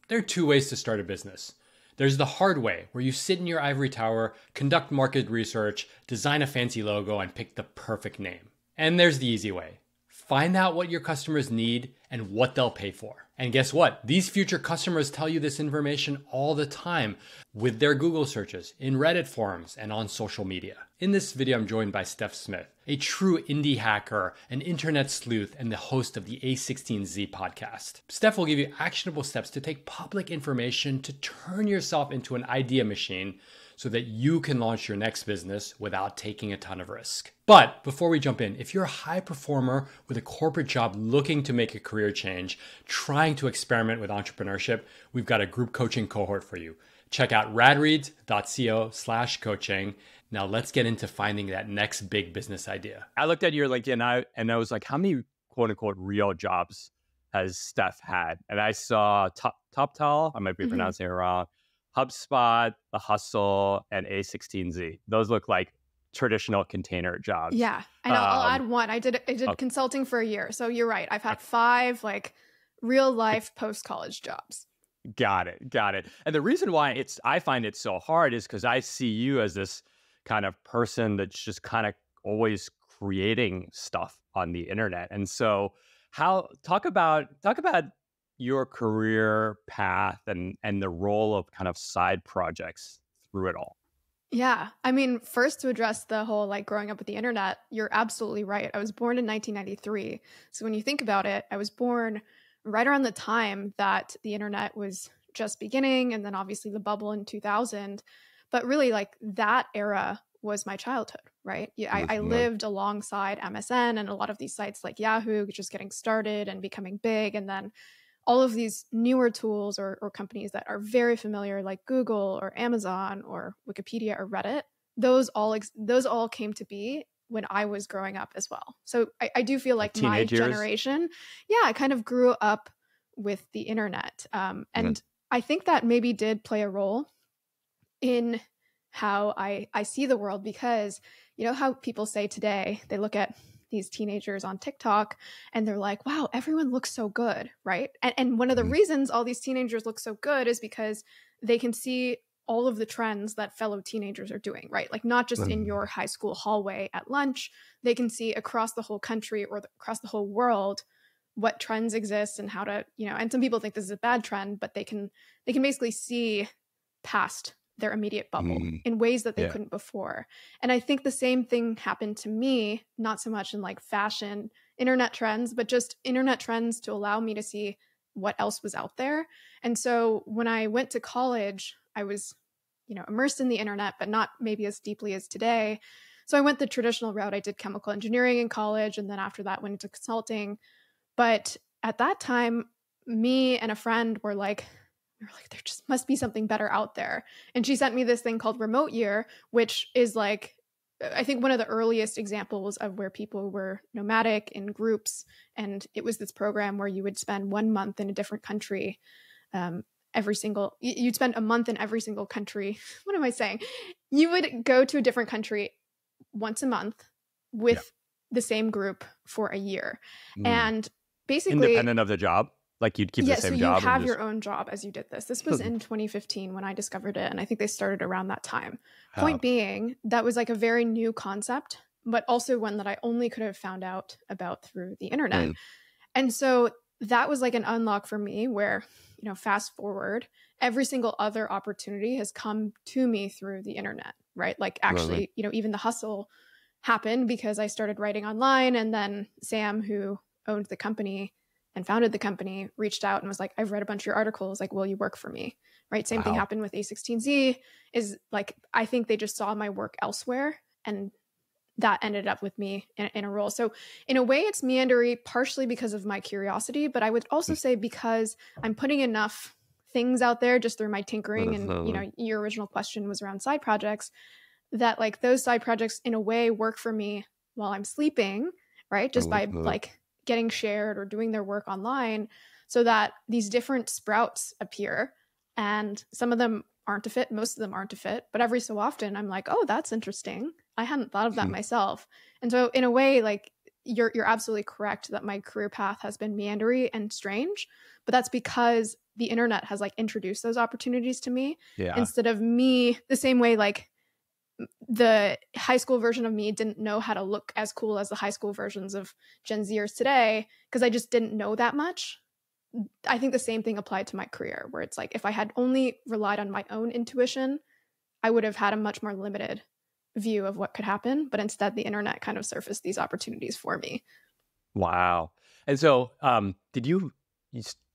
There are two ways to start a business. There's the hard way, where you sit in your ivory tower, conduct market research, design a fancy logo, and pick the perfect name. And there's the easy way. Find out what your customers need and what they'll pay for. And guess what? These future customers tell you this information all the time with their Google searches, in Reddit forums, and on social media. In this video, I'm joined by Steph Smith, a true indie hacker, an internet sleuth, and the host of the A16Z podcast. Steph will give you actionable steps to take public information to turn yourself into an idea machine so that you can launch your next business without taking a ton of risk. But before we jump in, if you're a high performer with a corporate job looking to make a career change, trying to experiment with entrepreneurship, we've got a group coaching cohort for you. Check out radreads.co/coaching. Now let's get into finding that next big business idea. I looked at your LinkedIn and I was like, how many quote unquote real jobs has Steph had? And I saw TopTal, I might be pronouncing it wrong, HubSpot, The Hustle, and A16Z. Those look like traditional container jobs. Yeah, and I'll add one. I did consulting for a year. So you're right. I've had 5 like real life post-college jobs. Got it. And the reason why I find it so hard is because I see you as this kind of person that's just kind of always creating stuff on the internet. And so talk about your career path and the role of kind of side projects through it all. Yeah. I mean, first to address the whole like growing up with the internet, you're absolutely right. I was born in 1993. So when you think about it, I was born right around the time that the internet was just beginning, and then obviously the bubble in 2000. But really like that era was my childhood, right? I lived alongside MSN and a lot of these sites like Yahoo just getting started and becoming big. And then all of these newer tools or companies that are very familiar like Google or Amazon or Wikipedia or Reddit, those all came to be when I was growing up as well. So I do feel like my generation, I kind of grew up with the internet. And I think that maybe did play a role in how I see the world, because you know how people say today, they look at these teenagers on TikTok and they're like, wow, everyone looks so good, right? And one of the reasons all these teenagers look so good is because they can see all of the trends that fellow teenagers are doing, right? Like not just in your high school hallway at lunch, they can see across the whole country or across the whole world what trends exist and how to, and some people think this is a bad trend, but they can basically see past their immediate bubble in ways that they couldn't before. And I think the same thing happened to me, not so much in like fashion, internet trends, but just internet trends to allow me to see what else was out there. And so when I went to college, I was, immersed in the internet, but not maybe as deeply as today. So I went the traditional route. I did chemical engineering in college. And then after that went into consulting. But at that time, me and a friend were like, there just must be something better out there. And she sent me this thing called Remote Year, which is like, I think one of the earliest examples of where people were nomadic in groups. And it was this program where you would spend 1 month in a different country. You'd spend a month in every single country. What am I saying? You would go to a different country once a month with the same group for a year. And basically independent of the job. Like you'd keep the same job. So you have your own job as you did this. This was in 2015 when I discovered it. And I think they started around that time. Point being, that was like a very new concept, but also one that I only could have found out about through the internet. And so that was like an unlock for me where, fast forward, every single other opportunity has come to me through the internet, right? Like actually, even The Hustle happened because I started writing online, and then Sam, who owned the company and founded the company, reached out and was like, I've read a bunch of your articles, like, will you work for me? Right. Same thing happened with A16Z, is like, I think they just saw my work elsewhere, and that ended up with me in a role. So in a way it's meandery, partially because of my curiosity, but I would also say because I'm putting enough things out there just through my tinkering. And, your original question was around side projects, that like those side projects in a way work for me while I'm sleeping, right? Just by like getting shared or doing their work online, so that these different sprouts appear, and some of them aren't a fit, most of them aren't a fit, but every so often I'm like, oh, that's interesting. I hadn't thought of that myself. And so in a way, like you're absolutely correct that my career path has been meandery and strange, but that's because the internet has like introduced those opportunities to me Yeah. instead of me the same way like the high school version of me didn't know how to look as cool as the high school versions of Gen Zers today because I just didn't know that much. I think the same thing applied to my career, where it's like if I had only relied on my own intuition, I would have had a much more limited view of what could happen. But instead, the internet kind of surfaced these opportunities for me. Wow. And so I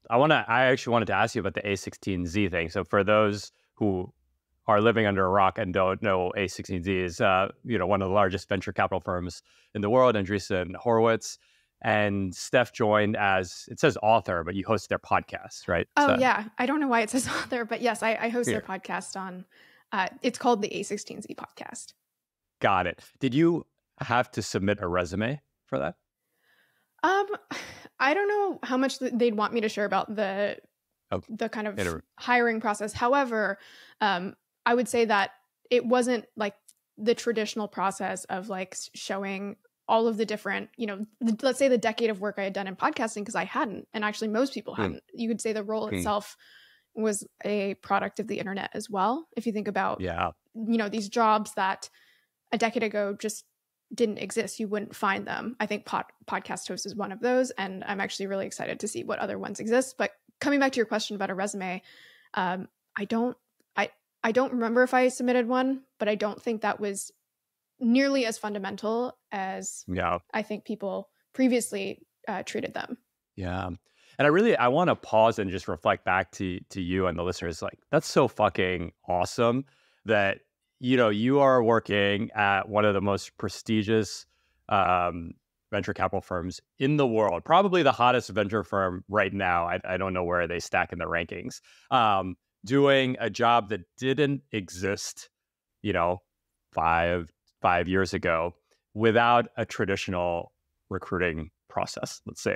actually wanted to ask you about the A16Z thing. So for those who are living under a rock and don't know, A16Z is one of the largest venture capital firms in the world, Andreessen Horowitz. And Steph joined as, it says author, but you host their podcast, right? Oh, yeah. I don't know why it says author, but yes, I host their podcast on, it's called the A16Z podcast. Got it. Did you have to submit a resume for that? I don't know how much they'd want me to share about the kind of hiring process. However, I would say that it wasn't like the traditional process of like showing all of the different, let's say the decade of work I had done in podcasting, because I hadn't, and actually most people hadn't. You could say the role itself was a product of the internet as well. If you think about, these jobs that a decade ago just didn't exist, you wouldn't find them. I think podcast host is one of those, and I'm actually really excited to see what other ones exist. But coming back to your question about a resume, I don't remember if I submitted one, but I don't think that was nearly as fundamental as I think people previously treated them. Yeah. And I want to pause and just reflect back to you and the listeners. Like, that's so fucking awesome that, you are working at one of the most prestigious venture capital firms in the world, probably the hottest venture firm right now. I don't know where they stack in the rankings, doing a job that didn't exist, 5 years ago without a traditional recruiting process. Let's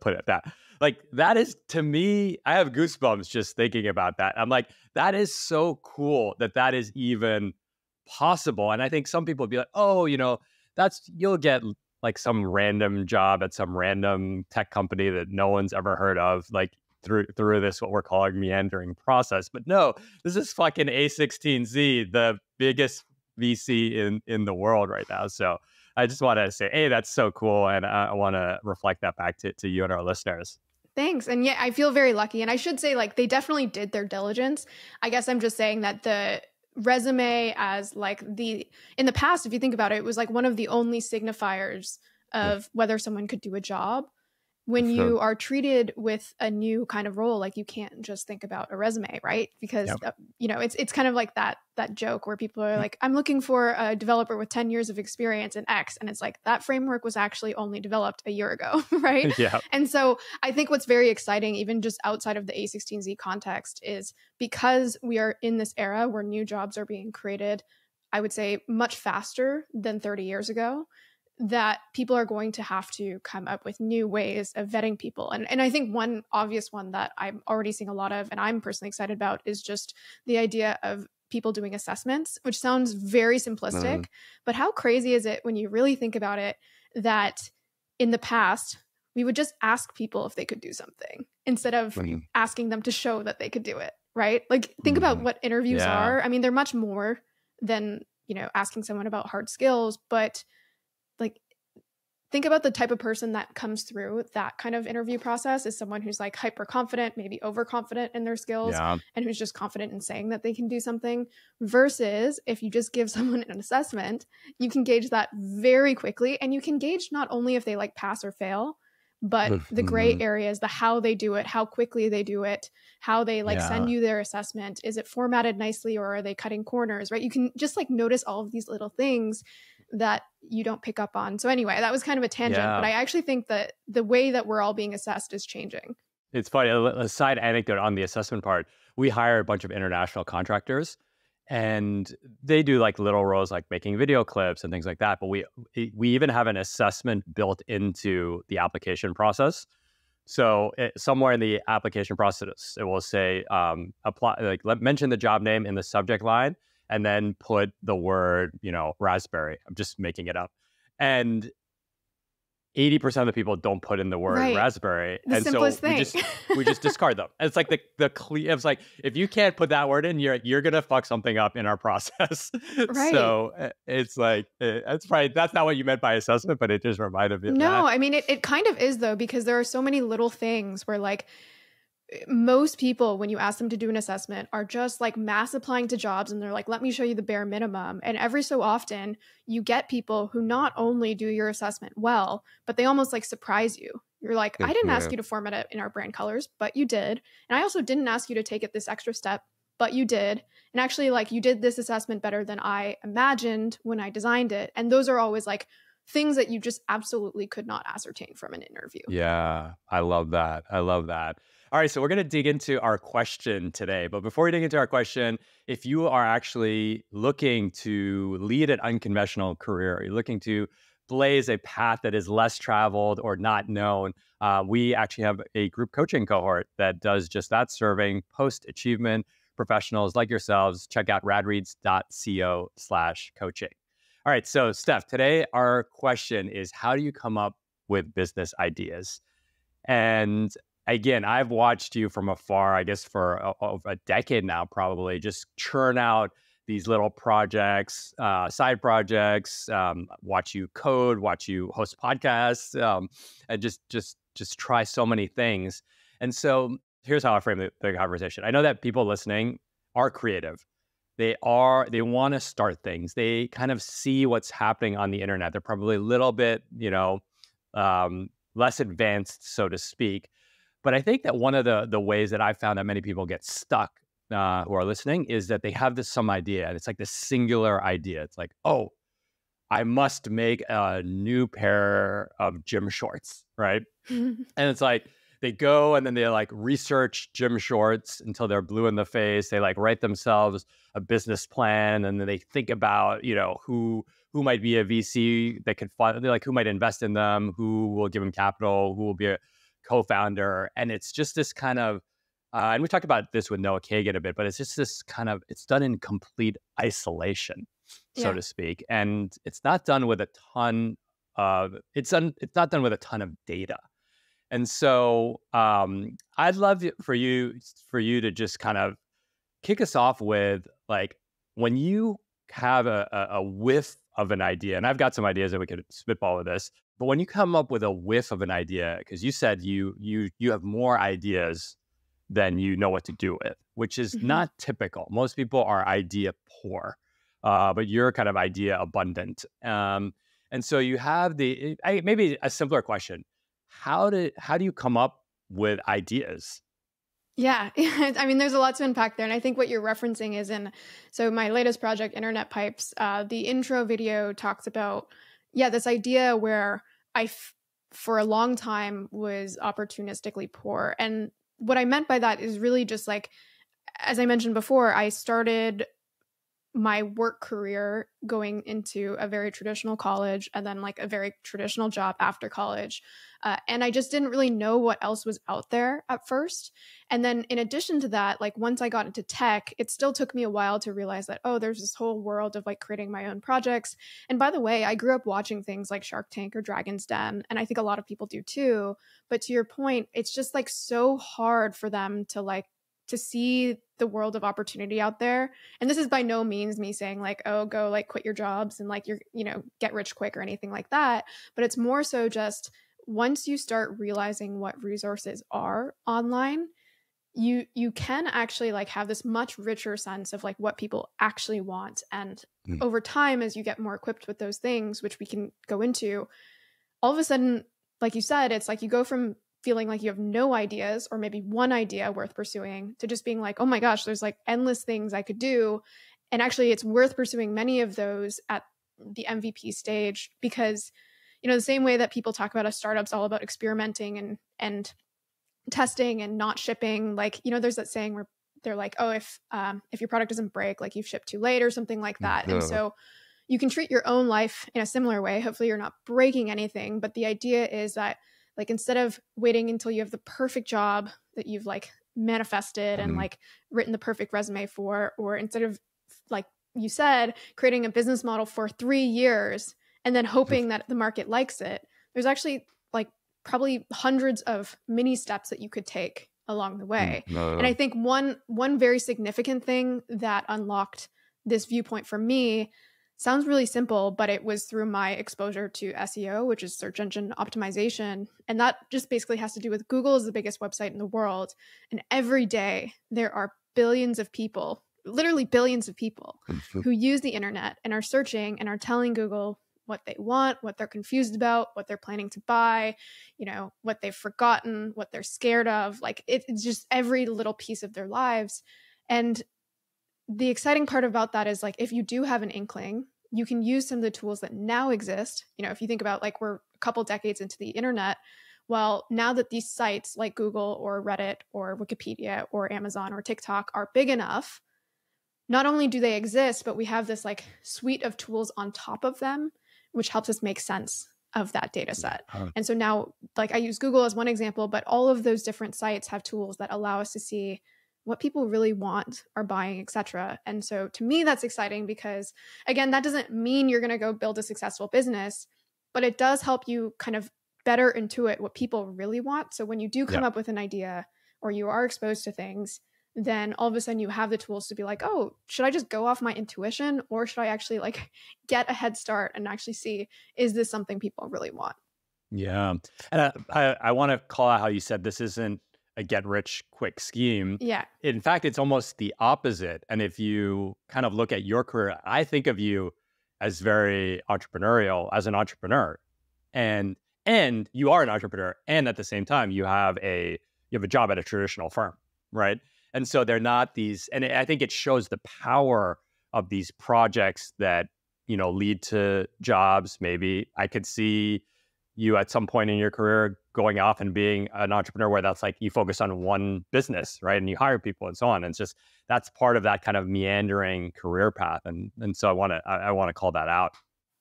put it that. Like, that is, to me, I have goosebumps just thinking about that. I'm like, that is so cool that is even possible. And I think some people would be like, oh, you'll get like some random job at some random tech company that no one's ever heard of, like through this, what we're calling meandering process. But no, this is fucking A16Z, the biggest VC in the world right now. So I just want to say, hey, that's so cool. And I want to reflect that back to you and our listeners. Thanks. And yeah, I feel very lucky. And I should say, like, they definitely did their diligence. I guess I'm just saying that the resume as like in the past, if you think about it, it was like one of the only signifiers of whether someone could do a job. When you are treated with a new kind of role, like, you can't just think about a resume, right? Because, it's kind of like that joke where people are like, I'm looking for a developer with 10 years of experience in X. And it's like, that framework was actually only developed a year ago, right? Yeah. And so I think what's very exciting, even just outside of the A16Z context, is because we are in this era where new jobs are being created, I would say much faster than 30 years ago, that people are going to have to come up with new ways of vetting people. And I think one obvious one that I'm already seeing a lot of, and I'm personally excited about, is just the idea of people doing assessments, which sounds very simplistic, but how crazy is it when you really think about it, that in the past, we would just ask people if they could do something instead of asking them to show that they could do it, right? Like, think about what interviews are. I mean, they're much more than, asking someone about hard skills, but like, think about the type of person that comes through that kind of interview process is someone who's like hyper confident, maybe overconfident in their skills, and who's just confident in saying that they can do something, versus if you just give someone an assessment, you can gauge that very quickly. And you can gauge not only if they like pass or fail, but the gray areas, the how they do it, how quickly they do it, how they like send you their assessment. Is it formatted nicely, or are they cutting corners, right? You can just like notice all of these little things that you don't pick up on. So anyway, that was kind of a tangent, but I actually think that the way that we're all being assessed is changing. It's funny, a side anecdote on the assessment part. We hire a bunch of international contractors, and they do like little roles like making video clips and things like that. But we even have an assessment built into the application process. So somewhere in the application process, it will say, mention the job name in the subject line, and then put the word, raspberry. I'm just making it up. And 80% of the people don't put in the word Right. raspberry. The And so simplest thing. we just discard them. And it's like it's like, if you can't put that word in, you're going to fuck something up in our process. Right. So it's like, that's not what you meant by assessment, but it just reminded me of that. No, I mean, it kind of is though, because there are so many little things where like most people, when you ask them to do an assessment, are just like mass applying to jobs and they're like, let me show you the bare minimum. And every so often you get people who not only do your assessment well, but they almost like surprise you. You're like, I didn't ask you to format it in our brand colors, but you did. And I also didn't ask you to take it this extra step, but you did. And actually, like, you did this assessment better than I imagined when I designed it. And those are always like things that you just absolutely could not ascertain from an interview. Yeah, I love that. I love that. All right, so we're going to dig into our question today. But before we dig into our question, if you are actually looking to lead an unconventional career, you're looking to blaze a path that is less traveled or not known, we actually have a group coaching cohort that does just that, serving post-achievement professionals like yourselves. Check out radreads.co/coaching. All right, so Steph, today our question is, how do you come up with business ideas? And again, I've watched you from afar, I guess for a decade now, probably, just churn out these little projects, side projects, watch you code, watch you host podcasts, and just try so many things. And so here's how I frame the conversation. I know that people listening are creative. They want to start things. They kind of see what's happening on the internet. They're probably a little bit, less advanced, so to speak. But I think that one of the ways that I found that many people get stuck who are listening is that they have some idea, and it's like this singular idea. It's like, oh, I must make a new pair of gym shorts, right? And it's like, they go and then they like research gym shorts until they're blue in the face. They like write themselves a business plan, and then they think about, who might be a VC that could fund, like who might invest in them, who will give them capital, who will be a co-founder. And it's just this kind of, and we talked about this with Noah Kagan a bit, but it's just this kind of, it's done in complete isolation, so to speak. And it's not done with a ton of, it's not done with a ton of data. And so I'd love for you to just kind of kick us off with, like, when you have a whiff of an idea, and I've got some ideas that we could spitball with this, but when you come up with a whiff of an idea, because you said you have more ideas than you know what to do with, which is not typical. Most people are idea poor, but you're kind of idea abundant. And so you have maybe a simpler question. How do you come up with ideas? Yeah, I mean, there's a lot to unpack there. And I think what you're referencing is so my latest project, Internet Pipes, the intro video talks about, this idea where for a long time was opportunistically poor. And what I meant by that is really just like, as I mentioned before, I started my work career going into a very traditional college and then like a very traditional job after college. And I just didn't really know what else was out there at first. And then in addition to that, like once I got into tech, it still took me a while to realize that, oh, there's this whole world of like creating my own projects. And by the way, I grew up watching things like Shark Tank or Dragon's Den, and I think a lot of people do too. But to your point, it's just like so hard for them to see the world of opportunity out there. And this is by no means me saying like, oh, go like quit your jobs and like get rich quick or anything like that. But it's more so just once you start realizing what resources are online, you can actually like have this much richer sense of like what people actually want. And over time, as you get more equipped with those things, which we can go into, all of a sudden, like you said, it's like you go from feeling like you have no ideas or maybe one idea worth pursuing to just being like, oh my gosh, there's like endless things I could do. And actually it's worth pursuing many of those at the MVP stage because, the same way that people talk about a startup's all about experimenting and testing and not shipping, like, there's that saying where they're like, oh, if your product doesn't break, like you've shipped too late or something like that. And so you can treat your own life in a similar way. Hopefully you're not breaking anything, but the idea is that like, instead of waiting until you have the perfect job that you've like manifested and like written the perfect resume for, or instead of, like you said, creating a business model for 3 years and then hoping that the market likes it, there's actually like probably hundreds of mini steps that you could take along the way. And I think one very significant thing that unlocked this viewpoint for me sounds really simple, but it was through my exposure to SEO, which is search engine optimization. And that just basically has to do with Google is the biggest website in the world. And every day there are billions of people, literally billions of people who use the internet and are searching and are telling Google what they want, what they're confused about, what they're planning to buy, you know, what they've forgotten, what they're scared of. Like it's just every little piece of their lives. And the exciting part about that is like, if you do have an inkling, you can use some of the tools that now exist. You know, if you think about like we're a couple decades into the internet, well, now that these sites like Google or Reddit or Wikipedia or Amazon or TikTok are big enough, not only do they exist, but we have this like suite of tools on top of them, which helps us make sense of that data set. And so now, like I use Google as one example, but all of those different sites have tools that allow us to see what people really want, are buying, etc. And so to me, that's exciting because, again, that doesn't mean you're going to go build a successful business, but it does help you kind of better intuit what people really want. So when you do come up with an idea or you are exposed to things, then all of a sudden you have the tools to be like, oh, should I just go off my intuition or should I actually like get a head start and actually see, is this something people really want? Yeah. And I want to call out how you said this isn't a get rich quick scheme. Yeah. In fact, it's almost the opposite. And if you kind of look at your career, I think of you as very entrepreneurial, as an entrepreneur. And you are an entrepreneur. And at the same time, you have a job at a traditional firm, right? And so they're not these, and I think it shows the power of these projects that, you know, lead to jobs. Maybe I could see you at some point in your career going off and being an entrepreneur where that's like you focus on one business, right? And you hire people and so on. And it's just, that's part of that kind of meandering career path. And so I want to call that out.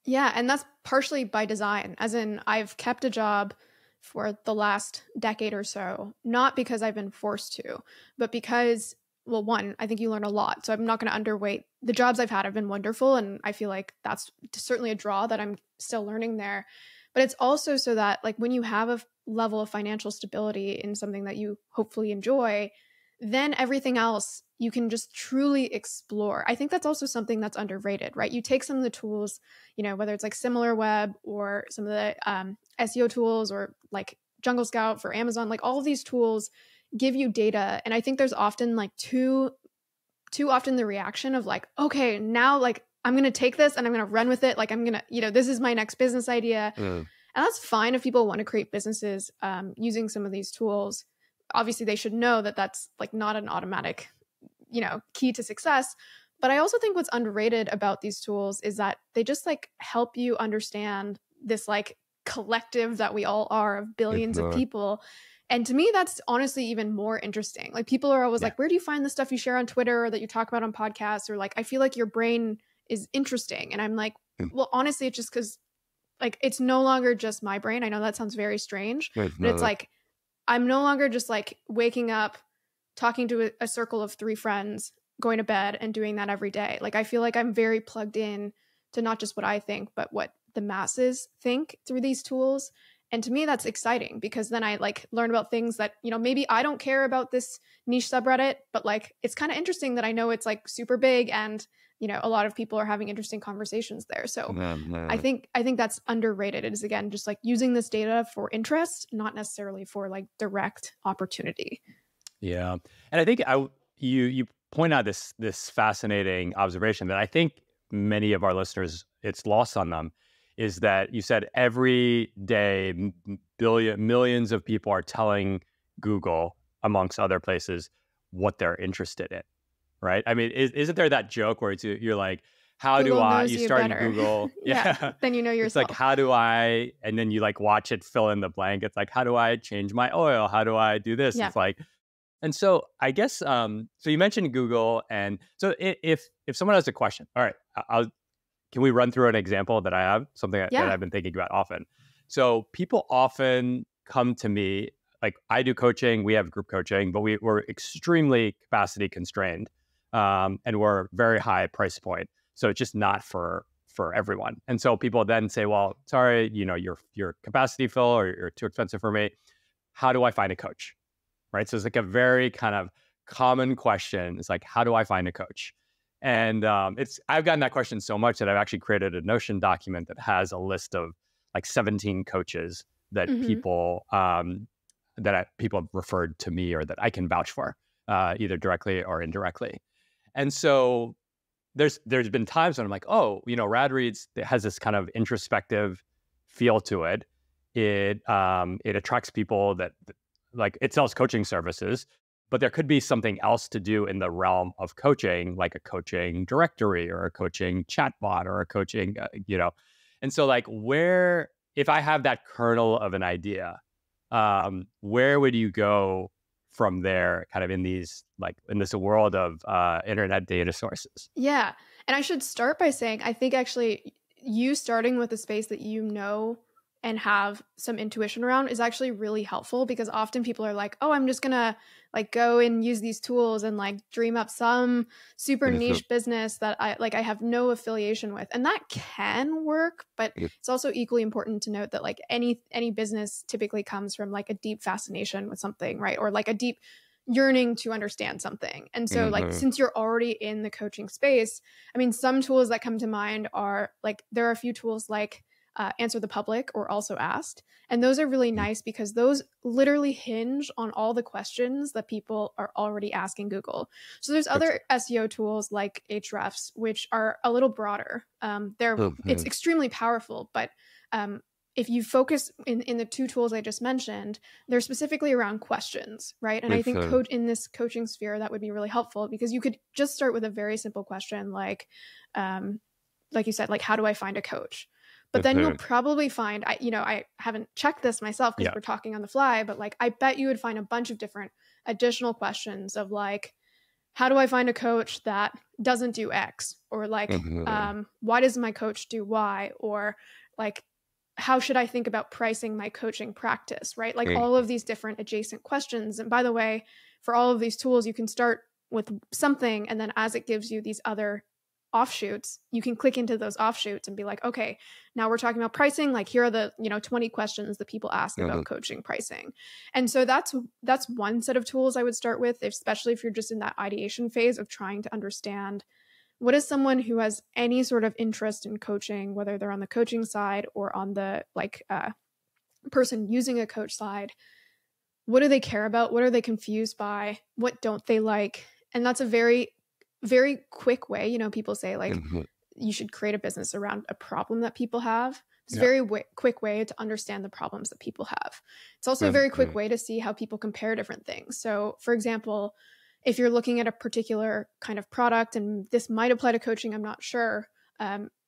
Yeah. And that's partially by design, as in I've kept a job for the last decade or so, not because I've been forced to, but because, well, one, I think you learn a lot. So I'm not going to underweight the jobs I've had have been wonderful. And I feel like that's certainly a draw that I'm still learning there. But it's also so that like when you have a level of financial stability in something that you hopefully enjoy, then everything else you can just truly explore. I think that's also something that's underrated, right? You take some of the tools, you know, whether it's like SimilarWeb or some of the SEO tools or like Jungle Scout for Amazon, like all of these tools give you data. And I think there's often like too often the reaction of like, okay, now like I'm going to take this and I'm going to run with it. Like I'm going to, you know, this is my next business idea. And that's fine if people want to create businesses using some of these tools. Obviously they should know that that's like not an automatic, you know, key to success. But I also think what's underrated about these tools is that they just like help you understand this like collective that we all are of billions of people. And to me, that's honestly even more interesting. Like people are always like, where do you find the stuff you share on Twitter or that you talk about on podcasts? Or like, I feel like your brain is interesting. And I'm like, well, honestly, it's just because like, it's no longer just my brain. I know that sounds very strange, but it's like, I'm no longer just like waking up, talking to a circle of 3 friends, going to bed and doing that every day. Like, I feel like I'm very plugged in to not just what I think, but what the masses think through these tools. And to me, that's exciting because then I like learn about things that, you know, maybe I don't care about this niche subreddit, but like, it's kind of interesting that I know it's like super big and, you know, a lot of people are having interesting conversations there. So I think that's underrated. It is, again, just like using this data for interest, not necessarily for like direct opportunity. Yeah. And I think you point out this fascinating observation that I think many of our listeners, it's lost on them, is that you said every day millions of people are telling Google, amongst other places, what they're interested in, right? I mean, isn't there that joke where you're like, how Google do I, you start in Google. Yeah. Then you know yourself. It's like, how do I, and then you like watch it fill in the blank. It's like, how do I change my oil? How do I do this? Yeah. It's like, and so I guess, so you mentioned Google. And so if someone has a question, all right, can we run through an example that I have, something that I've been thinking about often? So people often come to me, like I do coaching, we have group coaching, but we're extremely capacity constrained, and we're very high price point. So it's just not for for everyone. And so people then say, well, sorry, your capacity fill, or you're too expensive for me. How do I find a coach? Right. So it's like a very kind of common question. It's like, how do I find a coach? And I've gotten that question so much that I've actually created a Notion document that has a list of like 17 coaches that people people have referred to me, or that I can vouch for, either directly or indirectly. And so there's been times when I'm like, oh, RadReads has this kind of introspective feel to it. It attracts people that, like, it sells coaching services, but there could be something else to do in the realm of coaching, like a coaching directory or a coaching chatbot or a coaching, And so like if I have that kernel of an idea, where would you go from there, kind of in this world of internet data sources? Yeah. And I should start by saying, I think actually you starting with a space that and have some intuition around is actually really helpful, because often people are like, oh, I'm just going to like go and use these tools and like dream up some super niche business that I have no affiliation with. And that can work, but it's also equally important to note that like any business typically comes from like a deep fascination with something, right? Or like a deep yearning to understand something. And so like, since you're already in the coaching space, I mean, some tools that come to mind are like, there are a few tools like Answer the Public or Also Asked. And those are really nice because those literally hinge on all the questions that people are already asking Google. So there's other SEO tools like Ahrefs, which are a little broader. It's extremely powerful, but if you focus in the two tools I just mentioned, they're specifically around questions, right? And I think in this coaching sphere, that would be really helpful, because you could just start with a very simple question like you said, like, how do I find a coach? But then you'll probably find, I haven't checked this myself because we're talking on the fly, but like, I bet you would find a bunch of different additional questions of like, how do I find a coach that doesn't do X? Or like, why does my coach do Y? Or like, how should I think about pricing my coaching practice, right? Like all of these different adjacent questions. And by the way, for all of these tools, you can start with something. And then as it gives you these other offshoots, you can click into those offshoots and be like, okay, now we're talking about pricing. Like here are the 20 questions that people ask about coaching pricing. And so that's one set of tools I would start with, especially if you're just in that ideation phase of trying to understand what is someone who has any sort of interest in coaching, whether they're on the coaching side or on the person using a coach side. What do they care about? What are they confused by? What don't they like? And that's a very very quick way. People say like you should create a business around a problem that people have. It's a very quick way to understand the problems that people have. It's also a very quick way to see how people compare different things. So for example, if you're looking at a particular kind of product, and this might apply to coaching, I'm not sure,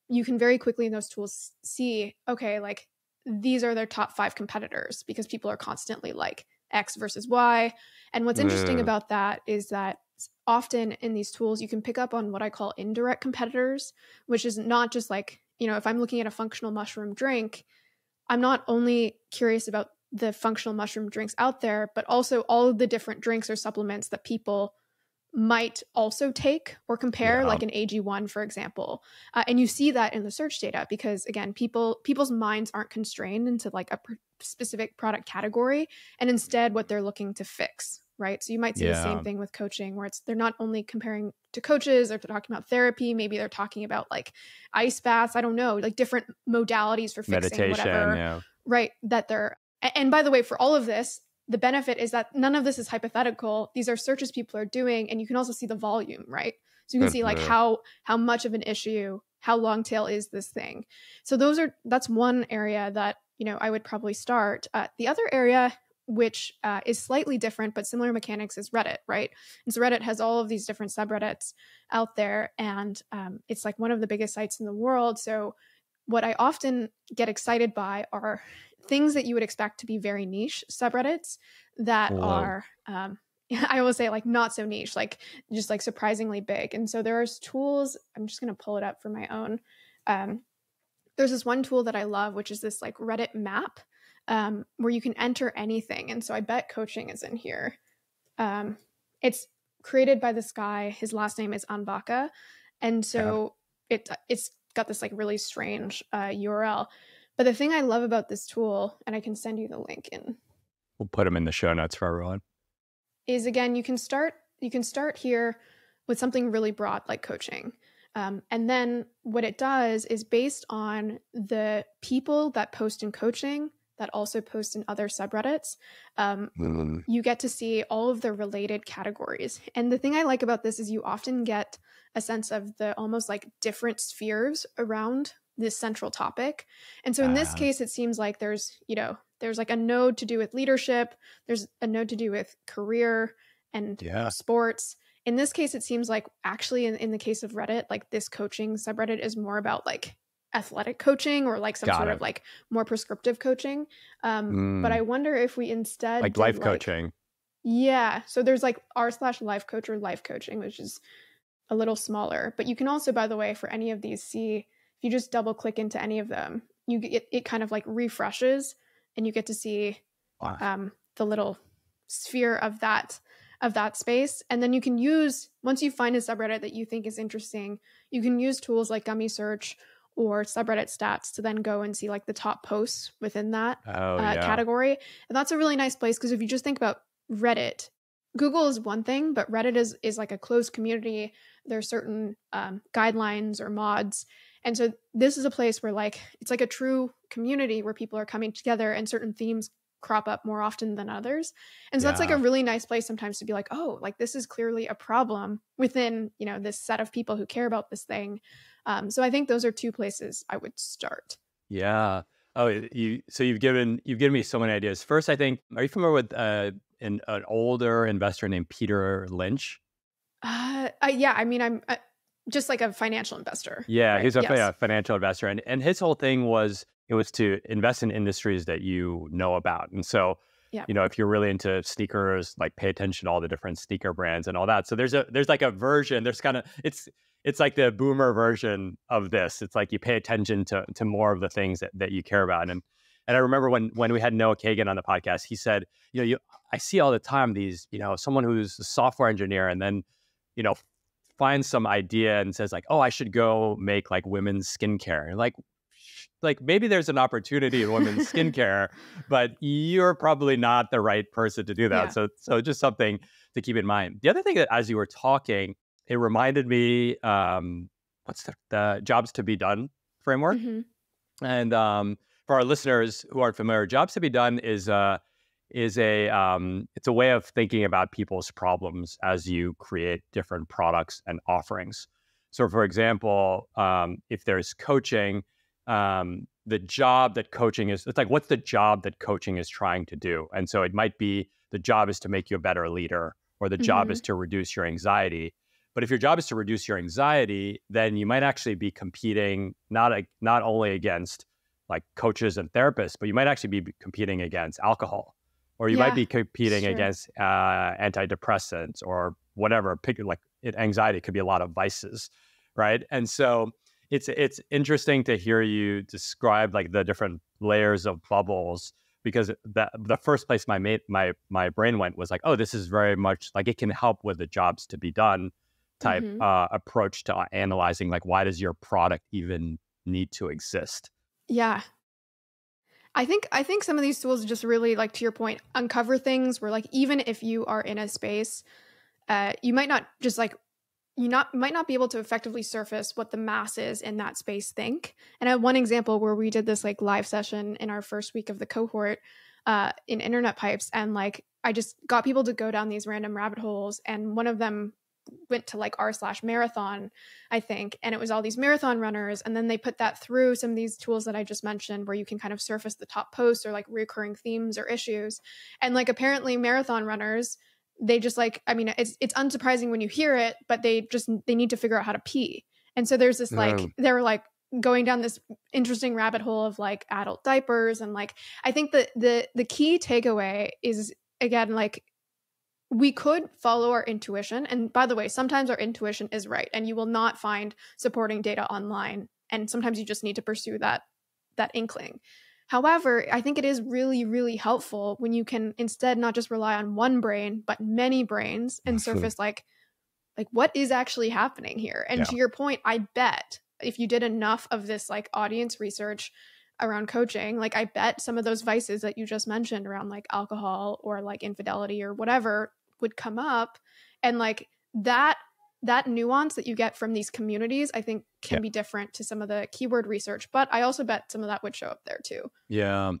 you can very quickly in those tools see, okay, like these are their top 5 competitors, because people are constantly like X versus Y. And what's interesting about that is that often in these tools, you can pick up on what I call indirect competitors, which is not just like, if I'm looking at a functional mushroom drink, I'm not only curious about the functional mushroom drinks out there, but also all of the different drinks or supplements that people might also take or compare, like an AG1, for example. And you see that in the search data because, again, people's minds aren't constrained into like a specific product category, and instead what they're looking to fix, right? So you might see the same thing with coaching, where they're not only comparing to coaches, or they're talking about therapy, maybe they're talking about like ice baths, I don't know, like different modalities for fixing meditation, whatever, right? That they're, and by the way, for all of this, the benefit is that none of this is hypothetical. These are searches people are doing, and you can also see the volume, right? So you can see like how much of an issue, how long tail is this thing. So that's one area that, I would probably start. The other area, which is slightly different but similar mechanics, is Reddit, right? And so Reddit has all of these different subreddits out there, and it's like one of the biggest sites in the world. So what I often get excited by are things that you would expect to be very niche subreddits that are, I will say, like not so niche, like just like surprisingly big. And so there's tools, I'm just going to pull it up for my own. There's this one tool that I love, which is this like Reddit map, where you can enter anything. And so I bet coaching is in here. It's created by this guy. His last name is Anbaka. And so it's got this like really strange URL. But the thing I love about this tool, and I can send you the link in, We'll put them in the show notes for everyone, is again, you can start here with something really broad like coaching. And then what it does is based on the people that post in coaching that also post in other subreddits, you get to see all of the related categories. And the thing I like about this is you often get a sense of the almost like different spheres around this central topic. And so in this case, it seems like there's like a node to do with leadership. There's a node to do with career and sports. In this case, it seems like actually in the case of Reddit, like this coaching subreddit is more about like athletic coaching or like some sort of like more prescriptive coaching. But I wonder if we instead like life coaching. Yeah. So there's like r/life coach or life coaching, which is a little smaller. But you can also, by the way, for any of these, see if you just double click into any of them, it kind of like refreshes and you get to see the little sphere of that space. And then you can use, once you find a subreddit that you think is interesting, you can use tools like Gummy Search or subreddit stats to then go and see like the top posts within that category. And that's a really nice place because if you just think about Reddit, Google is one thing, but Reddit is like a closed community. There are certain guidelines or mods. And so this is a place where like, it's like a true community where people are coming together and certain themes crop up more often than others. And so that's like a really nice place sometimes to be like, oh, like this is clearly a problem within, this set of people who care about this thing. So I think those are two places I would start. Yeah. Oh, you've given me so many ideas. First, I think, are you familiar with an older investor named Peter Lynch? Yeah. I mean, I'm just like a financial investor. Yeah, right? He's a financial investor, and his whole thing was to invest in industries that you know about. And so, if you're really into sneakers, like pay attention to all the different sneaker brands and all that. So there's like a version. There's kind of it's like the boomer version of this. It's like you pay attention to more of the things that you care about. And I remember when we had Noah Kagan on the podcast, he said, I see all the time these, someone who's a software engineer and then, finds some idea and says like, oh, I should go make like women's skincare. And like maybe there's an opportunity in women's skincare, but you're probably not the right person to do that. Yeah. So just something to keep in mind. The other thing that as you were talking, it reminded me, what's the jobs to be done framework? Mm-hmm. And for our listeners who aren't familiar, jobs to be done is it's a way of thinking about people's problems as you create different products and offerings. So for example, if there's coaching, the job that coaching is, it's like, what's the job that coaching is trying to do? And so it might be the job is to make you a better leader, or the job is to reduce your anxiety. But if your job is to reduce your anxiety, then you might actually be competing not only against like coaches and therapists, but you might actually be competing against alcohol, or you might be competing against antidepressants or whatever. Anxiety could be a lot of vices, right? And so it's interesting to hear you describe like the different layers of bubbles, because the first place my brain went was like, oh, this is very much like it can help with the jobs to be done type approach to analyzing like, why does your product even need to exist? Yeah. I think some of these tools just really, like to your point, uncover things where like, even if you are in a space, you might not just like, might not be able to effectively surface what the masses in that space think. And I had one example where we did this like live session in our first week of the cohort in Internet Pipes. And like, I just got people to go down these random rabbit holes. And one of them went to like r/marathon, I think. And it was all these marathon runners. And then they put that through some of these tools that I just mentioned, where you can kind of surface the top posts or like recurring themes or issues. And like, apparently marathon runners, they just like, I mean, it's unsurprising when you hear it, but they need to figure out how to pee. And so there's this like, they were like going down this interesting rabbit hole of like adult diapers. And like, I think that the key takeaway is, again, like, we could follow our intuition. And by the way, sometimes our intuition is right and you will not find supporting data online. And sometimes you just need to pursue that inkling. However, I think it is really, really helpful when you can instead not just rely on one brain, but many brains and surface like what is actually happening here. And to your point, I bet if you did enough of this like audience research around coaching, like I bet some of those vices that you just mentioned around like alcohol or like infidelity or whatever would come up. And like that nuance that you get from these communities, I think can be different to some of the keyword research, but I also bet some of that would show up there too. Yeah.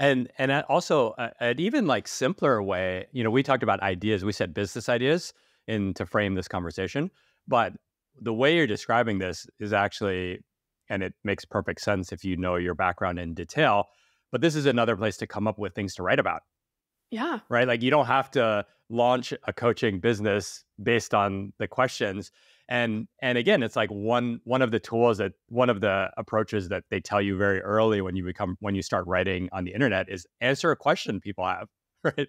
And also an even like simpler way, we talked about ideas, we said business ideas to frame this conversation, but the way you're describing this is actually, and it makes perfect sense if you know your background in detail, but this is another place to come up with things to write about. Yeah. Right? Like you don't have to launch a coaching business based on the questions. And again, it's like one of the approaches that they tell you very early when you start writing on the internet is answer a question people have, right?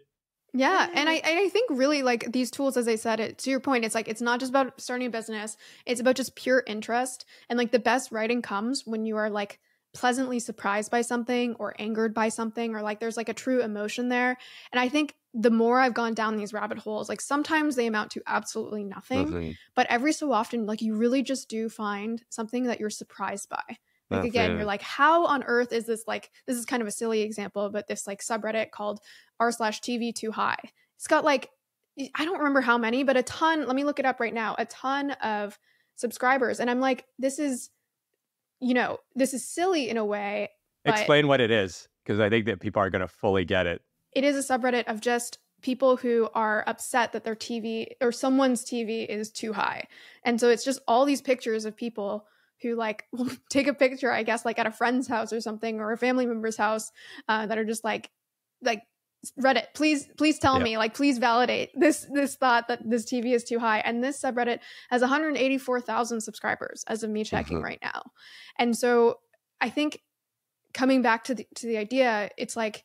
Yeah. And I think really like these tools, as I said, to your point, it's like, it's not just about starting a business. It's about just pure interest. And like the best writing comes when you are like pleasantly surprised by something or angered by something, or like there's like a true emotion there. And I think the more I've gone down these rabbit holes, like sometimes they amount to absolutely nothing. But every so often, like you really just do find something that you're surprised by. Like again, you're like, how on earth is this like, this is kind of a silly example, but this like subreddit called r/TV too high. It's got like, I don't remember how many, but a ton, let me look it up right now, a ton of subscribers. And I'm like, this is silly in a way. Explain what it is, because I think that people are going to fully get it. It is a subreddit of just people who are upset that their TV or someone's TV is too high. And so it's just all these pictures of people who like will take a picture, I guess, like at a friend's house or something, or a family member's house, that are just like Reddit, please tell me, like, please validate this thought that this TV is too high. And this subreddit has 184,000 subscribers as of me checking right now. And so I think coming back to the idea, it's like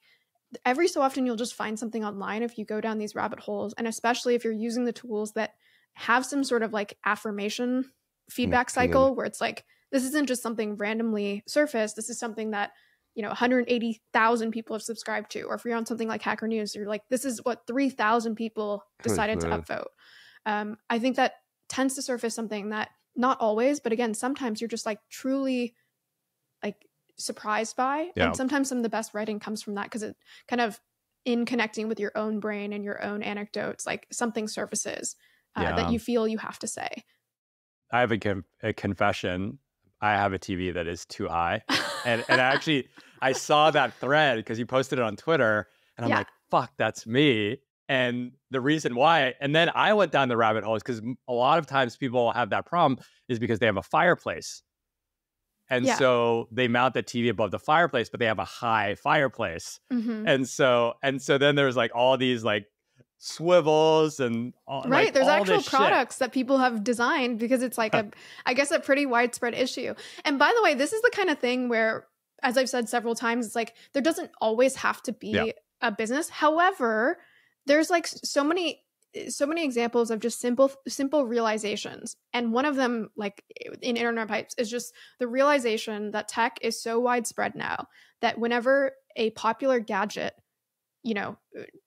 every so often you'll just find something online if you go down these rabbit holes, and especially if you're using the tools that have some sort of like affirmation feedback cycle where it's like, this isn't just something randomly surfaced. This is something that 180,000 people have subscribed to. Or if you're on something like Hacker News, you're like, this is what 3,000 people decided to upvote. I think that tends to surface something that, not always, but again, sometimes you're just like truly like surprised by. And sometimes some of the best writing comes from that, because it kind of, in connecting with your own brain and your own anecdotes, like something surfaces that you feel you have to say. I have a confession. I have a TV that is too high. And actually, I saw that thread because you posted it on Twitter. And I'm like, fuck, that's me. And the reason why, and then I went down the rabbit hole, is because a lot of times people have that problem is because they have a fireplace. And so they mount the TV above the fireplace, but they have a high fireplace. And so then there's like all these like swivels and there's actual products that people have designed, because it's like I guess a pretty widespread issue. And by the way, this is the kind of thing where, as I've said several times, it's like there doesn't always have to be a business. However, there's like so many examples of just simple realizations. And one of them, like in internet pipes, is just the realization that tech is so widespread now that whenever a popular gadget,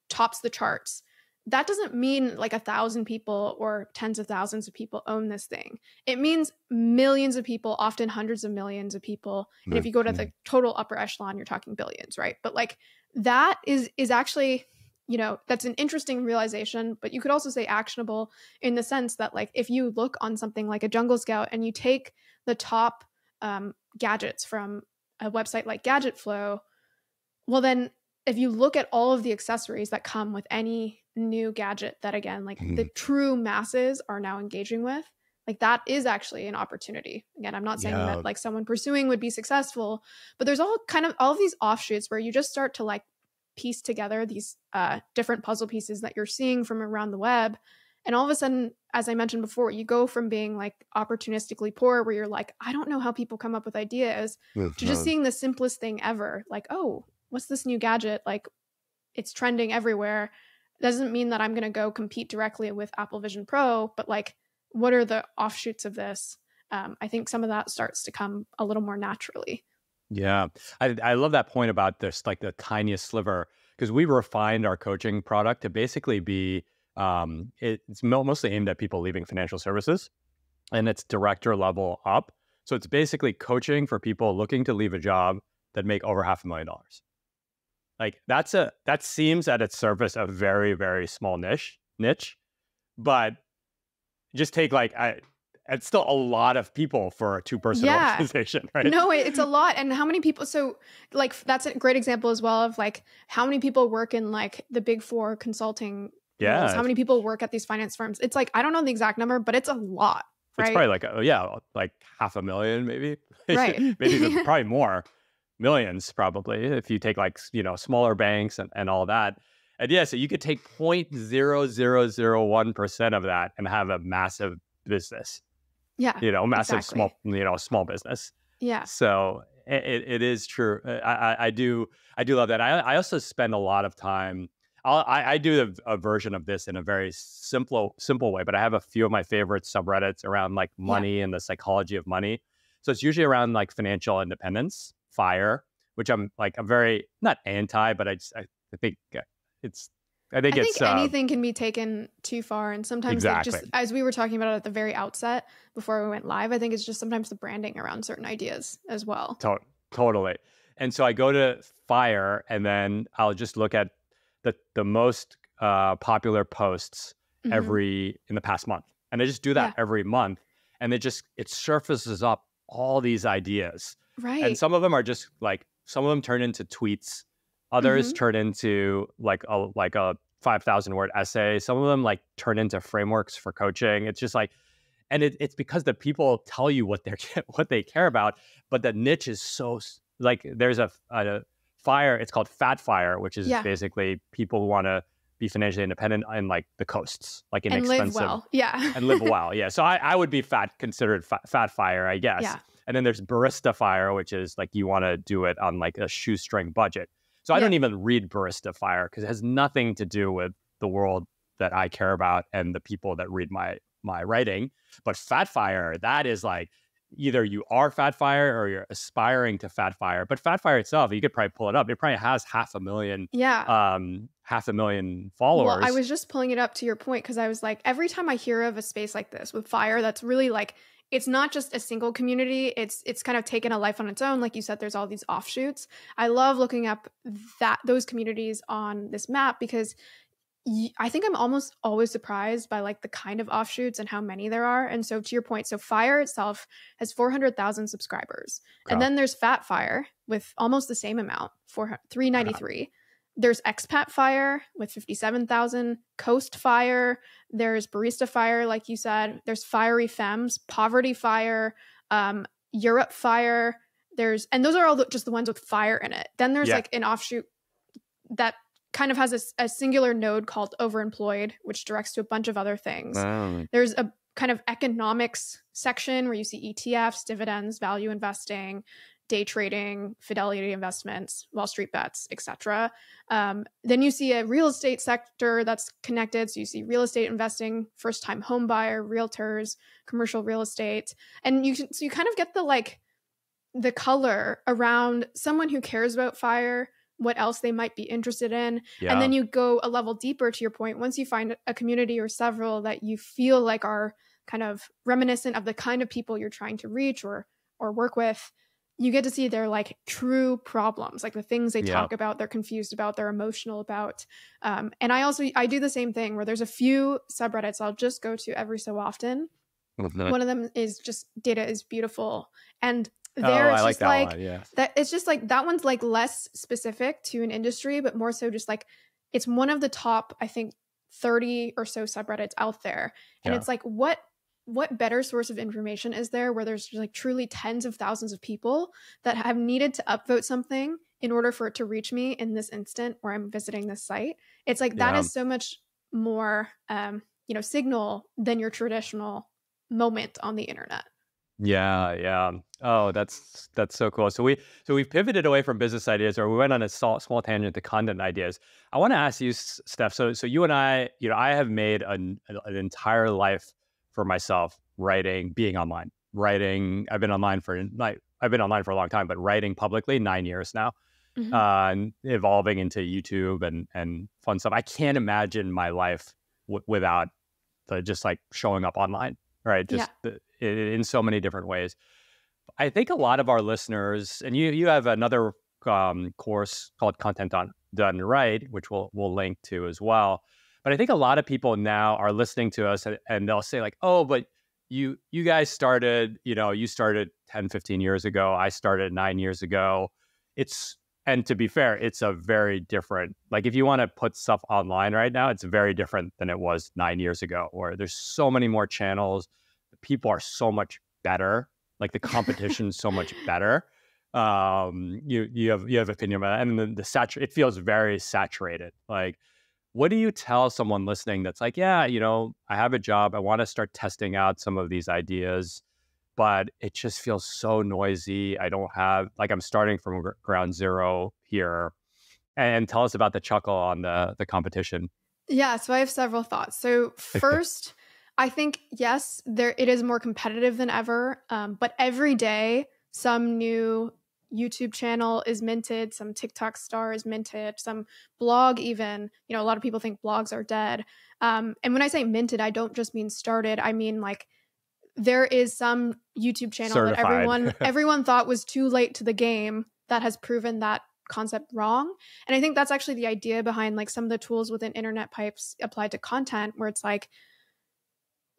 tops the charts, that doesn't mean like 1,000 people or tens of thousands of people own this thing. It means millions of people, often hundreds of millions of people. And if you go to the total upper echelon, you're talking billions, right? But like that is actually, that's an interesting realization, but you could also say actionable, in the sense that like if you look on something like a Jungle Scout and you take the top gadgets from a website like Gadget Flow, well then if you look at all of the accessories that come with any new gadget that, again, like the true masses are now engaging with, like that is actually an opportunity. Again, I'm not saying that like someone pursuing would be successful, but there's all of these offshoots where you just start to like piece together these different puzzle pieces that you're seeing from around the web. And all of a sudden, as I mentioned before, you go from being like opportunistically poor, where you're like, I don't know how people come up with ideas, to just seeing the simplest thing ever. Like, oh, what's this new gadget? Like, it's trending everywhere. Doesn't mean that I'm going to go compete directly with Apple Vision Pro, but like, what are the offshoots of this? I think some of that starts to come a little more naturally. Yeah. I love that point about this, like the tiniest sliver, because we refined our coaching product to basically be, it's mostly aimed at people leaving financial services, and it's director level up. So it's basically coaching for people looking to leave a job that make over $500,000. Like that seems at its surface a very, very small niche, but just take it's still a lot of people for a 2-person organization, right? No, it's a lot. And how many people, so like, that's a great example as well of like how many people work in like the big 4 consulting roles, how many people work at these finance firms. It's like, I don't know the exact number, but it's a lot, right? It's probably like 500,000 maybe. Right. Maybe probably more. Millions probably, if you take like, smaller banks and all that. And so you could take 0.0001% of that and have a massive business. Yeah. Massive exactly. small business. Yeah. So it is true. I do love that. I also spend a lot of time. I do a version of this in a very simple way, but I have a few of my favorite subreddits around like money and the psychology of money. So it's usually around like financial independence, FIRE, which I'm very not anti, but I think it's. I think anything can be taken too far. And sometimes just, as we were talking about at the very outset, before we went live, I think it's just sometimes the branding around certain ideas as well. Totally. And so I go to FIRE and then I'll just look at the most popular posts in the past month. And I just do that every month. And it surfaces up all these ideas. Right. And some of them are just some of them turn into tweets. Others turn into like a 5,000 word essay. Some of them turn into frameworks for coaching. It's just and it's because the people tell you what they care about, but the niche is so there's a FIRE. It's called Fat FIRE, which is basically people who want to be financially independent in the coasts, inexpensive, and live well. and live well. Yeah. So I would be considered Fat FIRE, I guess. Yeah. And then there's Barista FIRE, which is you want to do it on a shoestring budget. So I don't even read Barista FIRE because it has nothing to do with the world that I care about and the people that read my writing. But Fat FIRE, that is either you are Fat FIRE or you're aspiring to Fat FIRE. But Fat FIRE itself, you could probably pull it up. It probably has 500,000. Yeah. 500,000 followers. Well, I was just pulling it up to your point because I was every time I hear of a space like this with FIRE, that's really it's not just a single community. It's kind of taken a life on its own. Like you said, there's all these offshoots. I love looking up those communities on this map because I think I'm almost always surprised by the kind of offshoots and how many there are. And so to your point, so FIRE itself has 400,000 subscribers. Wow. And then there's Fat FIRE with almost the same amount, 393. Wow. There's Expat FIRE with 57,000, Coast FIRE, there's Barista FIRE, like you said, there's Fiery Femmes, Poverty FIRE, Europe FIRE, and those are all just the ones with fire in it. Then there's an offshoot that kind of has a singular node called Overemployed, which directs to a bunch of other things. There's a kind of economics section where you see ETFs, dividends, value investing, day trading, fidelity investments, Wall Street bets, etc. Then you see a real estate sector that's connected. So you see real estate investing, first-time home buyer, realtors, commercial real estate, and you kind of get the color around someone who cares about FIRE, what else they might be interested in, and then you go a level deeper. To your point, once you find a community or several that you feel are kind of reminiscent of the kind of people you're trying to reach or work with, you get to see their true problems, the things they talk about, they're confused about, they're emotional about. And I do the same thing where there's a few subreddits I'll just go to every so often. One of them is just Data is Beautiful. And there it's just that it's just that one's less specific to an industry, but more so just it's one of the top, I think, 30 or so subreddits out there. And it's what better source of information is there where there's truly tens of thousands of people that have needed to upvote something in order for it to reach me in this instant where I'm visiting this site. It's that is so much more, signal than your traditional moment on the internet. Yeah. Oh, that's so cool. So we've pivoted away from business ideas, or we went on a small tangent to content ideas. I want to ask you, Steph. So you and I, I have made an entire life for myself writing, being online, writing. I've been online for a long time, but writing publicly 9 years now, and evolving into YouTube and fun stuff. I can't imagine my life without just showing up online, right? Just in so many different ways. I think a lot of our listeners, and you have another course called Content Done Right, which we'll link to as well. But I think a lot of people now are listening to us and they'll say like, oh, but you guys started, you started 10, 15 years ago. I started 9 years ago. And to be fair, it's a very different, like if you want to put stuff online right now, it's very different than it was 9 years ago, where there's so many more channels. The people are so much better. Like the competition is so much better. You have opinion about that. And it feels very saturated. Like, what do you tell someone listening that's like, yeah, I have a job. I want to start testing out some of these ideas, but it just feels so noisy. I don't have, like, I'm starting from ground zero here. And tell us about the chuckle on the competition. Yeah, so I have several thoughts. So first, I think, yes, it is more competitive than ever, but every day some new YouTube channel is minted, some TikTok star is minted, some blog even. A lot of people think blogs are dead. And when I say minted, I don't just mean started. I mean like there is some YouTube channel Certified. that everyone thought was too late to the game that has proven that concept wrong. And I think that's actually the idea behind like some of the tools within Internet Pipes applied to content, where it's like,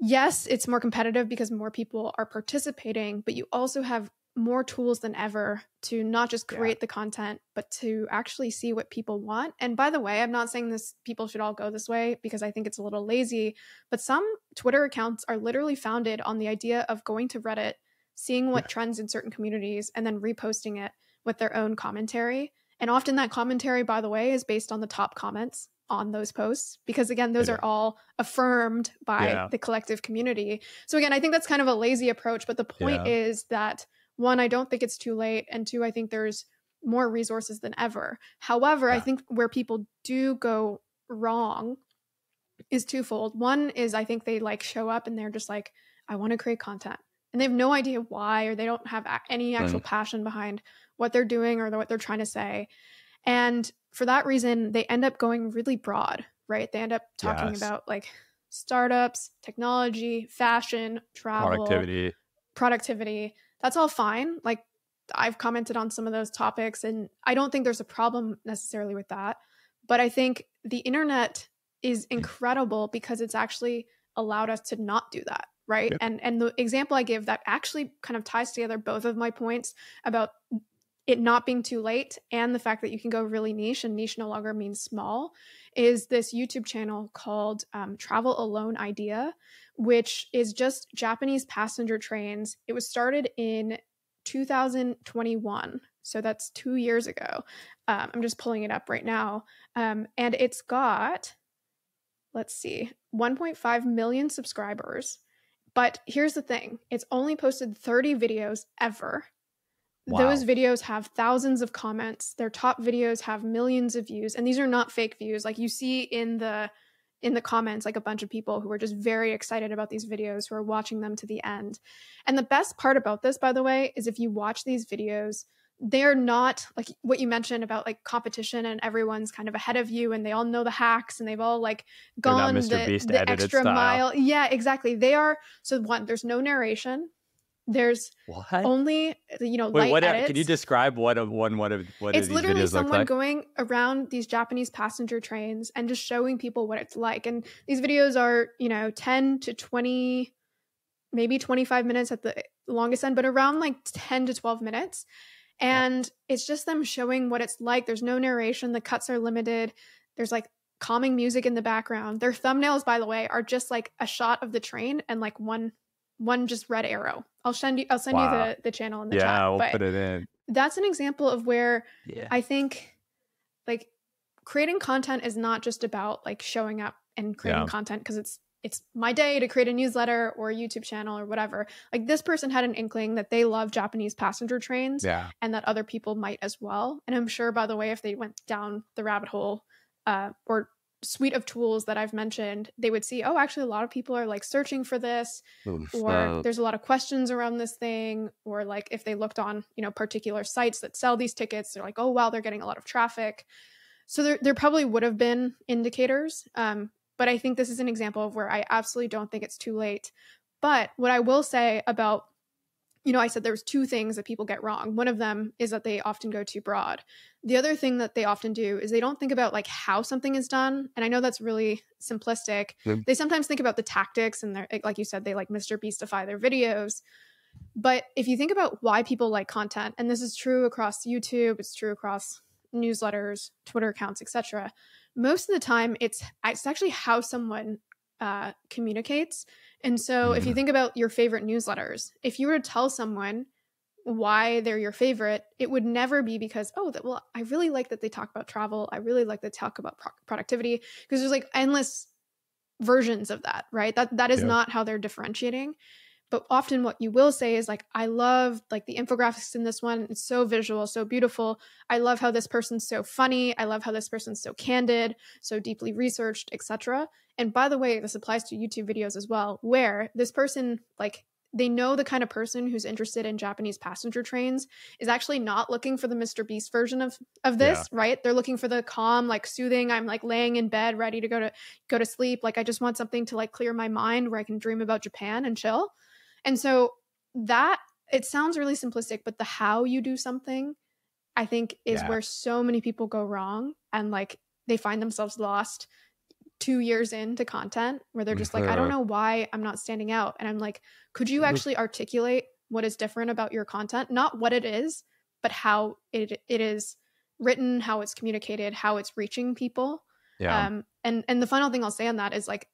yes, it's more competitive because more people are participating, but you also have more tools than ever to not just create the content, but to actually see what people want. And by the way, I'm not saying people should all go this way because I think it's a little lazy, but some Twitter accounts are literally founded on the idea of going to Reddit, seeing what trends in certain communities, and then reposting it with their own commentary. And often that commentary, by the way, is based on the top comments on those posts, because again, those are all affirmed by the collective community. So again, I think that's kind of a lazy approach, but the point is that one, I don't think it's too late. And two, I think there's more resources than ever. However, I think where people do go wrong is twofold. One is I think they like show up and they're just like, I want to create content. And they have no idea why, or they don't have any actual passion behind what they're doing or what they're trying to say. And for that reason, they end up going really broad, right? They end up talking about like startups, technology, fashion, travel, productivity. That's all fine. Like I've commented on some of those topics and I don't think there's a problem necessarily with that. But I think the internet is incredible because it's actually allowed us to not do that, right? Yep. And the example I give that actually kind of ties together both of my points about it not being too late and the fact that you can go really niche, and niche no longer means small, is this YouTube channel called Travel Alone Idea, which is just Japanese passenger trains. It was started in 2021. So that's 2 years ago. I'm just pulling it up right now. And it's got, 1.5 million subscribers. But here's the thing. It's only posted 30 videos ever. Wow. Those videos have thousands of comments. Their top videos have millions of views. And these are not fake views. Like you see in the comments, like a bunch of people who are just very excited about these videos, who are watching them to the end. And the best part about this, by the way, is if you watch these videos, they're not like what you mentioned about like competition and everyone's kind of ahead of you and they all know the hacks and they've all like gone the extra mile. Yeah, exactly. They are. So one, there's no narration. There's only, light edits. Can you describe what of these It's literally videos someone look like? going around these Japanese passenger trains and just showing people what it's like. And these videos are, 10 to 20, maybe 25 minutes at the longest end, but around like 10 to 12 minutes. And it's just them showing what it's like. There's no narration. The cuts are limited. There's like calming music in the background. Their thumbnails, by the way, are just like a shot of the train and like one just red arrow. I'll send you the channel in the chat. Yeah, we'll put it in. That's an example of where I think like creating content is not just about like showing up and creating content because it's my day to create a newsletter or a YouTube channel or whatever. Like this person had an inkling that they love Japanese passenger trains and that other people might as well. And I'm sure, by the way, if they went down the rabbit hole or suite of tools that I've mentioned, they would see, oh, actually a lot of people are like searching for this, or there's a lot of questions around this thing, or like if they looked on, particular sites that sell these tickets, they're like, oh, wow, they're getting a lot of traffic. So there probably would have been indicators. But I think this is an example of where I absolutely don't think it's too late. But what I will say about, I said there's two things that people get wrong. One of them is that they often go too broad. The other thing that they often do is they don't think about like how something is done. And I know that's really simplistic. They sometimes think about the tactics, and they're, like you said, they like Mr. Beastify their videos. But if you think about why people like content, and this is true across YouTube, it's true across newsletters, Twitter accounts, etc., most of the time it's actually how someone communicates. And so if you think about your favorite newsletters, if you were to tell someone why they're your favorite, it would never be because, well, I really like that they talk about travel. I really like that they talk about productivity, because there's like endless versions of that, right? That is not how they're differentiating. But often what you will say is like, I love like the infographics in this one. It's so visual, so beautiful. I love how this person's so funny. I love how this person's so candid, so deeply researched, etc. And by the way, this applies to YouTube videos as well, where this person, like, they know the kind of person who's interested in Japanese passenger trains is actually not looking for the Mr. Beast version of this, right? They're looking for the calm, like soothing, I'm like laying in bed ready to go to sleep. Like I just want something to like clear my mind where I can dream about Japan and chill. And so that, it sounds really simplistic, but the how you do something, I think, is where so many people go wrong. And like they find themselves lost 2 years into content where they're just like, I don't know why I'm not standing out. And I'm like, could you actually articulate what is different about your content? Not what it is, but how it is written, how it's communicated, how it's reaching people. And the final thing I'll say on that is like,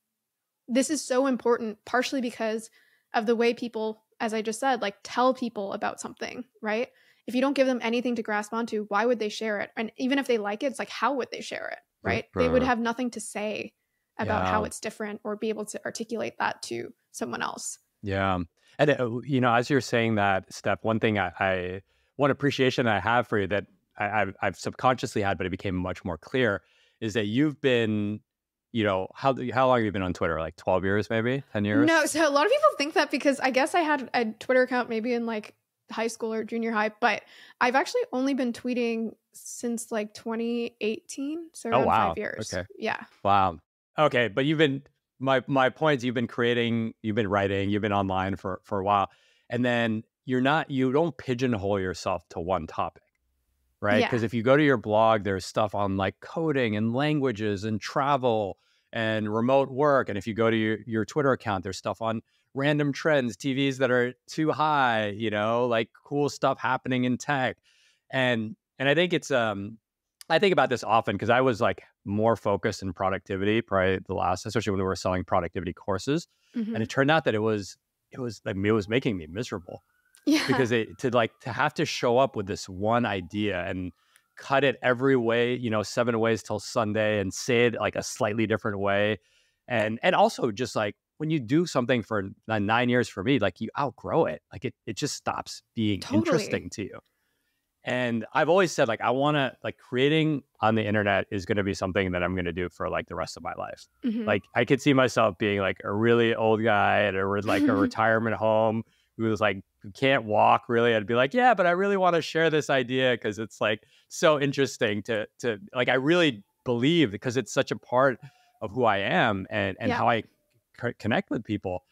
this is so important, partially because of the way people, as I just said, like tell people about something, right? If you don't give them anything to grasp onto, why would they share it? And even if they like it, it's like, how would they share it, right? They would have nothing to say about how it's different or be able to articulate that to someone else. Yeah. And, as you're saying that, Steph, one thing one appreciation I have for you that I've subconsciously had, but it became much more clear, is that you've been, how long have you been on Twitter? Like 12 years, maybe 10 years? No. So a lot of people think that because I guess I had a Twitter account maybe in like high school or junior high, but I've actually only been tweeting since like 2018. So around 5 years. Okay. Yeah. Wow. Okay. But you've been, my point is you've been creating, you've been writing, you've been online for a while. And then you don't pigeonhole yourself to one topic, right? Because if you go to your blog, there's stuff on like coding and languages and travel and remote work. And if you go to your Twitter account, there's stuff on random trends, TVs that are too high, like cool stuff happening in tech. And I think it's, I think about this often because I was like more focused in productivity, probably especially when we were selling productivity courses. And it turned out that it was making me miserable. Yeah. Because to have to show up with this one idea and cut it every way, 7 ways till Sunday, and say it like a slightly different way. And also just like when you do something for 9 years, for me, like you outgrow it. Like it just stops being interesting to you. And I've always said, like, I want to, like, creating on the internet is going to be something that I'm going to do for like the rest of my life. Like I could see myself being like a really old guy at a retirement home who was like, who can't walk really. I'd be like, yeah, but I really want to share this idea because it's like so interesting to like, I really believe, because it's such a part of who I am and how I connect with people.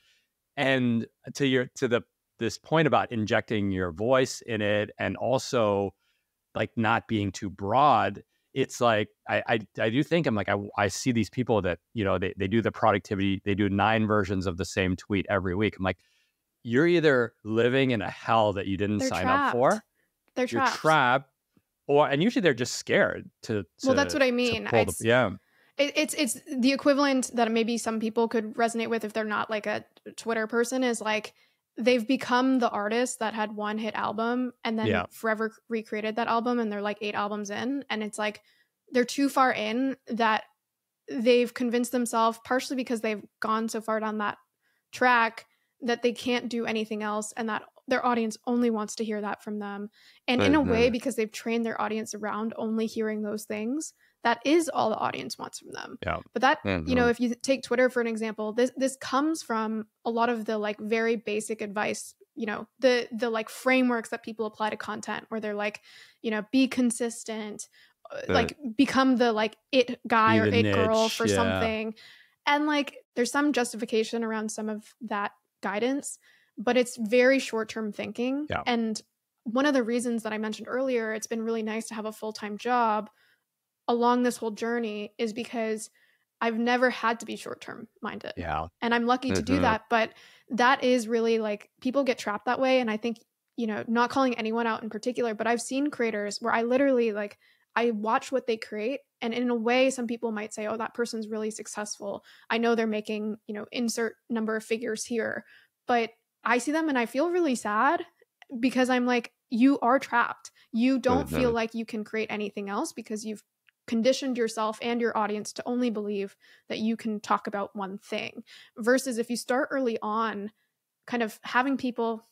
And this point about injecting your voice in it, and also like not being too broad, it's like I do think I'm like I see these people that they do the productivity, they do 9 versions of the same tweet every week. I'm like, you're either living in a hell that you didn't sign up for, you're trapped, and usually they're just scared to well, that's what I mean. It's the equivalent that maybe some people could resonate with if they're not like a Twitter person, is like they've become the artist that had one hit album and then forever recreated that album, and they're like 8 albums in, and it's like they're too far in that they've convinced themselves, partially because they've gone so far down that track, that they can't do anything else, and that their audience only wants to hear that from them. And in a way, because they've trained their audience around only hearing those things, that is all the audience wants from them. Yeah. But that, if you take Twitter for an example, this comes from a lot of the like very basic advice, the like frameworks that people apply to content, where they're like, be consistent, like become the like it guy or it girl for something. And like there's some justification around some of that guidance, but it's very short-term thinking. Yeah. And one of the reasons that I mentioned earlier, it's been really nice to have a full-time job along this whole journey is because I've never had to be short-term minded. Yeah. And I'm lucky to do that. But that is really like, people get trapped that way. And I think, you know, not calling anyone out in particular, but I've seen creators where I literally like, I watch what they create. And in a way, some people might say, oh, that person's really successful. I know they're making, you know, insert number of figures here. But I see them and I feel really sad because I'm like, you are trapped. You don't feel like you can create anything else because you've conditioned yourself and your audience to only believe that you can talk about one thing. Versus if you start early on, kind of having people,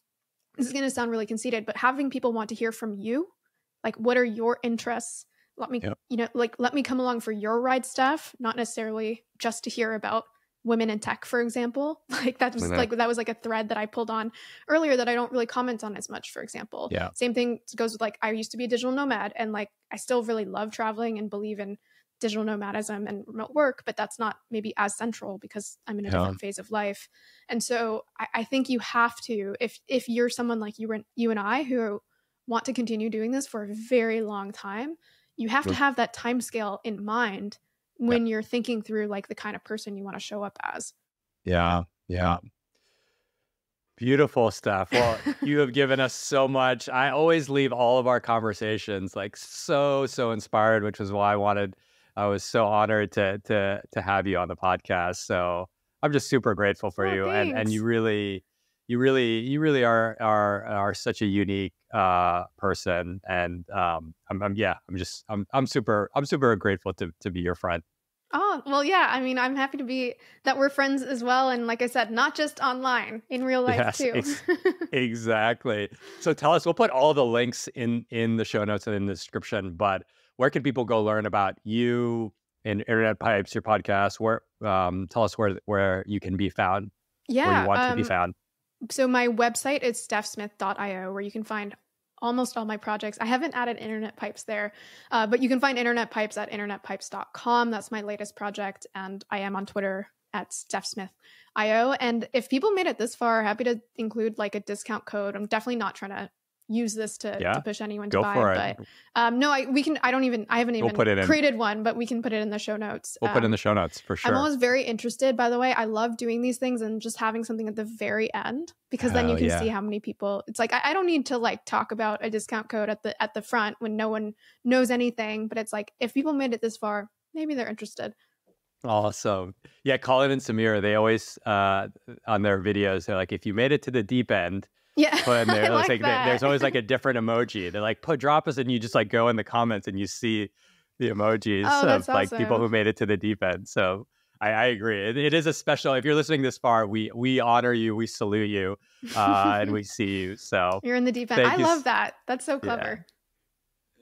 this is going to sound really conceited, but having people want to hear from you, like, what are your interests? Let me, you know, like, let me come along for your ride, Steph, not necessarily just to hear about women in tech, for example. Like that was like a thread that I pulled on earlier that I don't really comment on as much, for example. Yeah. Same thing goes with like, I used to be a digital nomad and like, I still really love traveling and believe in digital nomadism and remote work, but that's not maybe as central because I'm in a different phase of life. And so I think you have to, if you're someone like you and I who want to continue doing this for a very long time, you have to have that time scale in mind when you're thinking through like the kind of person you want to show up as. Yeah. Yeah. Beautiful stuff. Well, you have given us so much. I always leave all of our conversations like so inspired, which is why I was so honored to have you on the podcast. So I'm just super grateful for you. Thanks. And you really are such a unique person. And I'm super grateful to be your friend. Oh, well, yeah. I mean, I'm happy to be that we're friends as well. And like I said, not just online, in real life too. Exactly. So tell us, we'll put all the links in the show notes and in the description, but where can people go learn about you and Internet Pipes, your podcast? Where tell us where you can be found, where you want to be found. So my website is stephsmith.io, where you can find almost all my projects. I haven't added Internet Pipes there, but you can find Internet Pipes at internetpipes.com. That's my latest project. And I am on Twitter at stephsmith.io. And if people made it this far, happy to include like a discount code. I'm definitely not trying to use this to push anyone to buy. But no, I haven't even created one, but we can put it in the show notes. We'll put it in the show notes for sure. I'm always very interested, by the way. I love doing these things and just having something at the very end, because then you can see how many people. It's like I don't need to like talk about a discount code at the front when no one knows anything, but it's like if people made it this far, maybe they're interested. Awesome. Yeah, Colin and Samira, they always on their videos, they're like, if you made it to the deep end, put in there. Like there's always like a different emoji. They're like, drop us, and you just like go in the comments and you see the emojis of like people who made it to the deep end. So I agree. It is a special. If you're listening this far, we honor you, we salute you, and we see you. So you're in the deep end. I love that. That's so clever.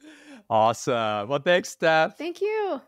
Yeah. Awesome. Well, thanks, Steph. Thank you.